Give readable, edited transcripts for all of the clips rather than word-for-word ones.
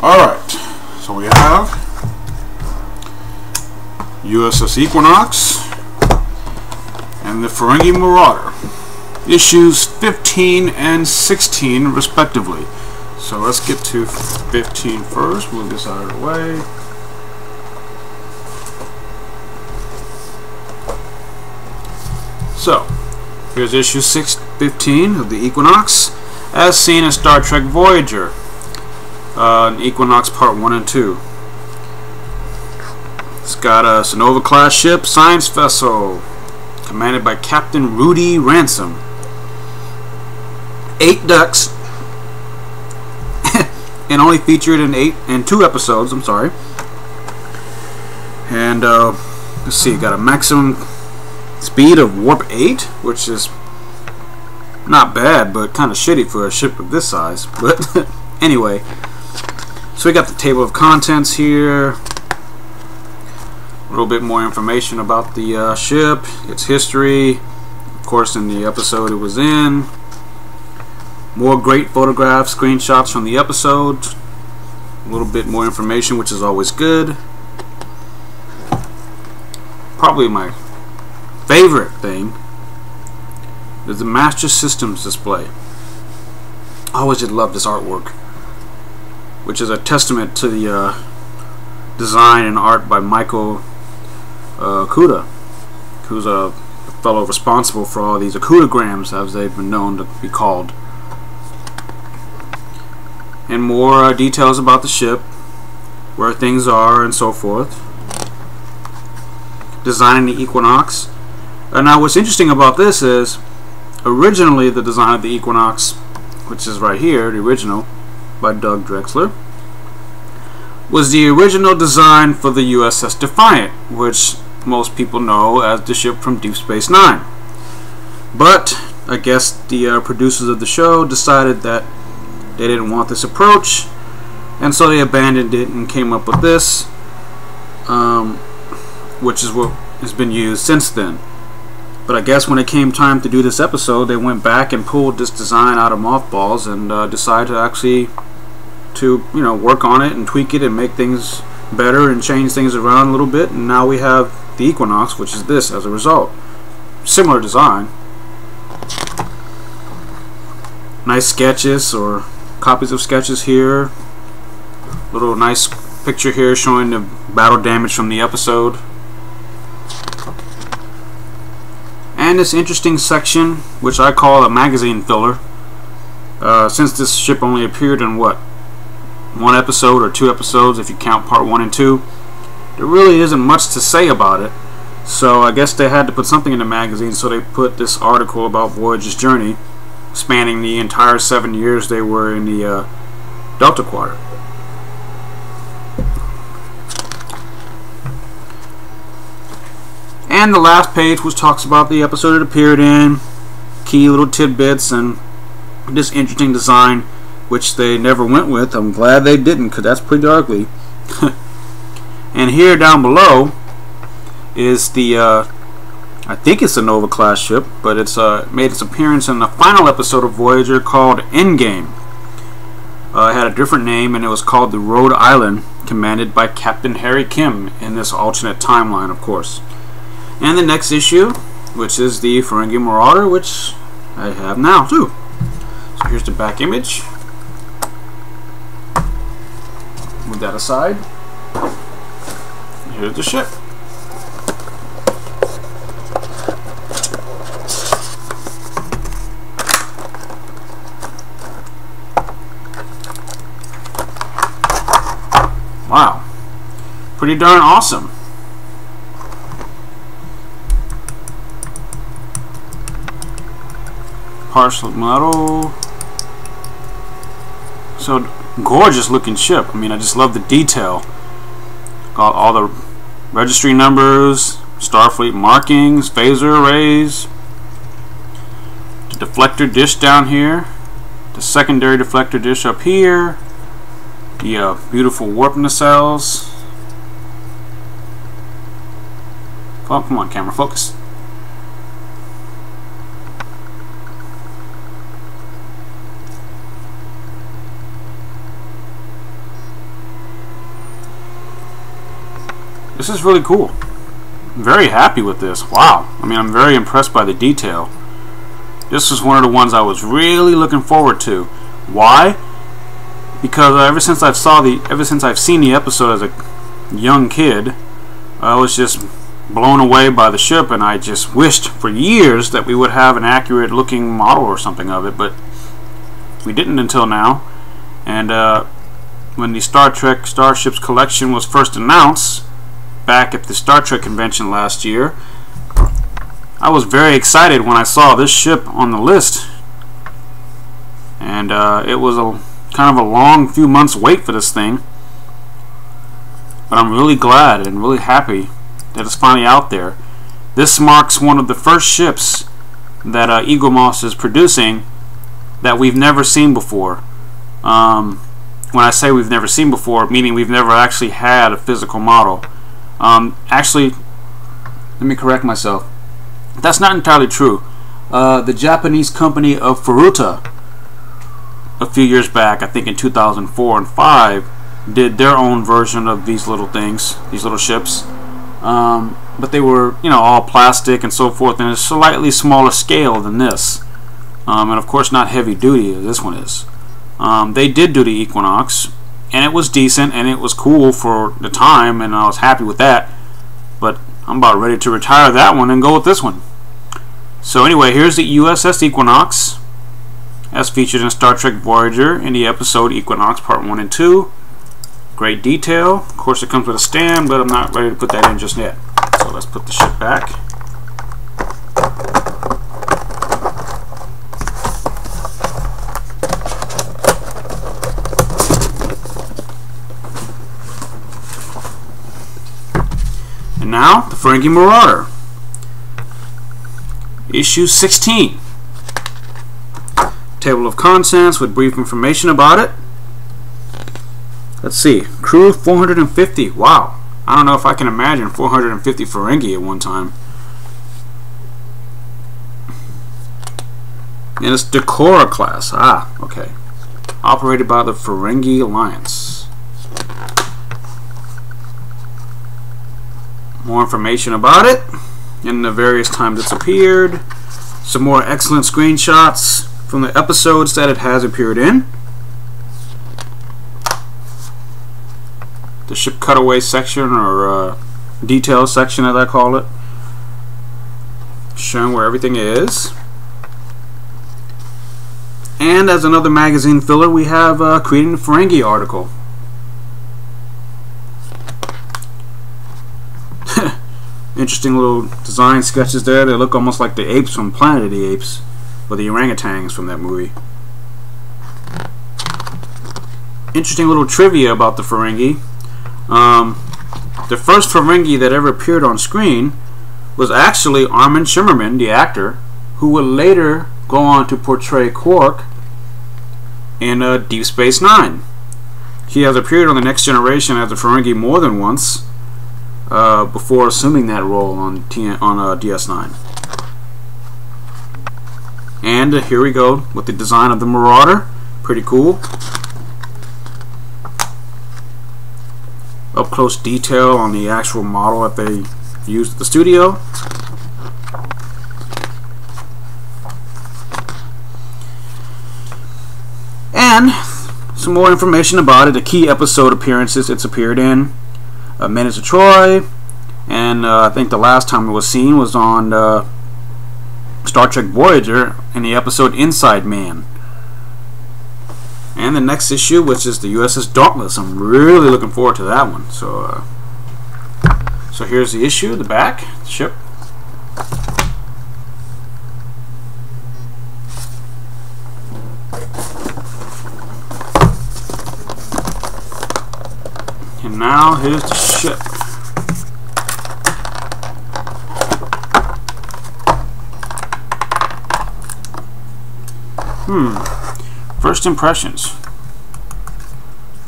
Alright, so we have USS Equinox and the Ferengi Marauder, issues 15 and 16 respectively. So let's get to 15 first, move this out of the way. So, here's issue 615 of the Equinox, as seen in Star Trek Voyager, Equinox Part 1 and 2. It's got a Sonova class ship, science vessel, commanded by Captain Rudy Ransom. 8 decks, and only featured in 2 episodes. I'm sorry. And let's see, got a maximum speed of warp 8, which is not bad, but kind of shitty for a ship of this size. But anyway, so we got the table of contents here. A little bit more information about the ship, its history, of course, in the episode it was in. More great photographs, screenshots from the episode. A little bit more information, which is always good. Probably my favorite thing is the Master Systems display. I always did love this artwork, which is a testament to the design and art by Michael Okuda, who's a fellow responsible for all these Okudograms, as they've been known to be called. And more details about the ship, where things are, and so forth. Designing the Equinox. Now what's interesting about this is, originally the design of the Equinox, which is right here, the original, by Doug Drexler, was the original design for the USS Defiant, which most people know as the ship from Deep Space Nine. But I guess the producers of the show decided that they didn't want this approach, and so they abandoned it and came up with this, which is what has been used since then. But I guess when it came time to do this episode, they went back and pulled this design out of mothballs and decided to actually work on it and tweak it and make things better and change things around a little bit. And now we have the Equinox, which is this as a result. Similar design. Nice sketches or copies of sketches here. Little nice picture here showing the battle damage from the episode. And this interesting section, which I call a magazine filler, since this ship only appeared in what, 1 episode or 2 episodes if you count part 1 and 2, there really isn't much to say about it. So I guess they had to put something in the magazine, so they put this article about Voyager's journey, spanning the entire 7 years they were in the Delta Quadrant. And the last page, which talks about the episode it appeared in, key little tidbits, and this interesting design, which they never went with. I'm glad they didn't, because that's pretty ugly. And here down below is the I think it's a Nova class ship, but it's made its appearance in the final episode of Voyager called Endgame. It had a different name, and it was called the Rhode Island, commanded by Captain Harry Kim in this alternate timeline, of course. And the next issue, which is the Ferengi Marauder, which I have now too. So here's the back image. Move that aside. Here's the ship. Wow, pretty darn awesome. Partial metal. So gorgeous looking ship. I mean, I just love the detail. Got all the registry numbers, Starfleet markings, phaser arrays, the deflector dish down here, the secondary deflector dish up here, the beautiful warp nacelles. Oh, come on, camera, focus. This is really cool. I'm very happy with this. Wow. I mean, I'm very impressed by the detail. This was one of the ones I was really looking forward to. Why? Because ever since I've seen the episode as a young kid, I was just blown away by the ship, and I just wished for years that we would have an accurate looking model or something of it, but we didn't until now. And when the Star Trek Starships collection was first announced back at the Star Trek convention last year, I was very excited when I saw this ship on the list, and it was a kind of a long few months wait for this thing, but I'm really glad and really happy that it's finally out there. This marks one of the first ships that Eaglemoss is producing that we've never seen before. When I say we've never seen before, meaning we've never actually had a physical model. Actually, let me correct myself. That's not entirely true. The Japanese company of Furuta, a few years back, I think in 2004 and 5, did their own version of these little things, these little ships. But they were, you know, all plastic and so forth, and a slightly smaller scale than this. And of course not heavy duty as this one is. They did do the Equinox, and it was decent, and it was cool for the time, and I was happy with that. But I'm about ready to retire that one and go with this one. So anyway, here's the USS Equinox, as featured in Star Trek Voyager in the episode Equinox Part 1 and 2. Great detail. Of course it comes with a stand, but I'm not ready to put that in just yet. So let's put the ship back. And now, the Ferengi Marauder. Issue 16. Table of contents with brief information about it. Let's see. Crew 450. Wow. I don't know if I can imagine 450 Ferengi at one time. And it's Decora class. Ah, okay. Operated by the Ferengi Alliance. More information about it and the various times it's appeared. Some more excellent screenshots from the episodes that it has appeared in. The ship cutaway section, or detail section as I call it, showing where everything is. And as another magazine filler, we have Creating the Ferengi article. Interesting little design sketches there. They look almost like the apes from Planet of the Apes, or the orangutans from that movie. Interesting little trivia about the Ferengi. The first Ferengi that ever appeared on screen was actually Armin Shimmerman, the actor, who would later go on to portray Quark in Deep Space Nine. He has appeared on The Next Generation as a Ferengi more than once, before assuming that role on DS9. And here we go with the design of the Marauder. Pretty cool. Up close detail on the actual model that they used at the studio. And some more information about it, the key episode appearances it's appeared in. Minutes of Troy, and I think the last time it was seen was on Star Trek Voyager in the episode Inside Man. And the next issue, which is the USS Dauntless. I'm really looking forward to that one. So here's the issue, the back, the ship. And now here's the ship. First impressions.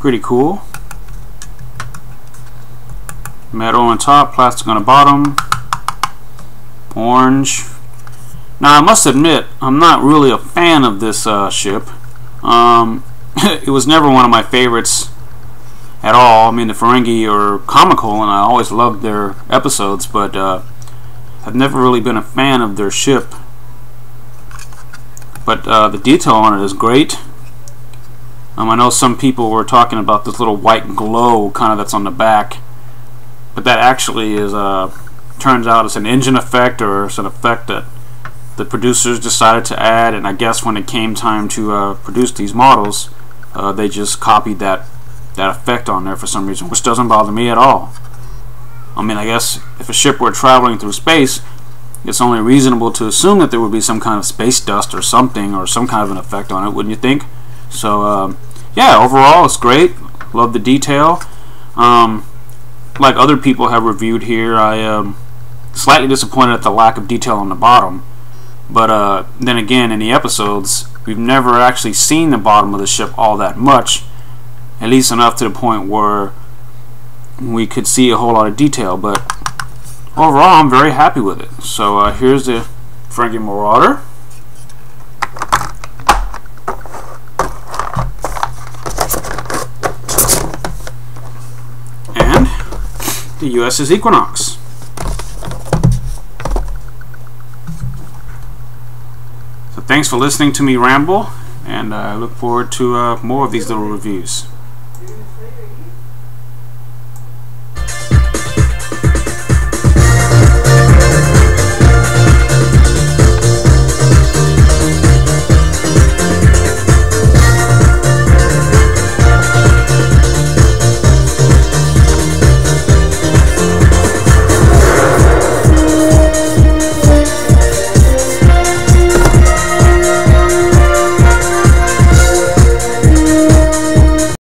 Pretty cool. Metal on top, plastic on the bottom. Orange. Now I must admit, I'm not really a fan of this ship. It was never one of my favorites at all. I mean, the Ferengi are comical, and I always loved their episodes, but I've never really been a fan of their ship. But the detail on it is great. I know some people were talking about this little white glow kind of that's on the back, but that actually is turns out it's an engine effect, or it's an effect that the producers decided to add, and I guess when it came time to produce these models, they just copied that effect on there for some reason, which doesn't bother me at all. I mean, I guess if a ship were traveling through space, it's only reasonable to assume that there would be some kind of space dust or something, or some kind of an effect on it, wouldn't you think? So yeah, overall it's great. Love the detail. Like other people have reviewed here, I am slightly disappointed at the lack of detail on the bottom. But then again, in the episodes, we've never actually seen the bottom of the ship all that much, at least enough to the point where we could see a whole lot of detail. But overall, I'm very happy with it. So here's the Ferengi Marauder. And the USS Equinox. So thanks for listening to me ramble, and I look forward to more of these little reviews.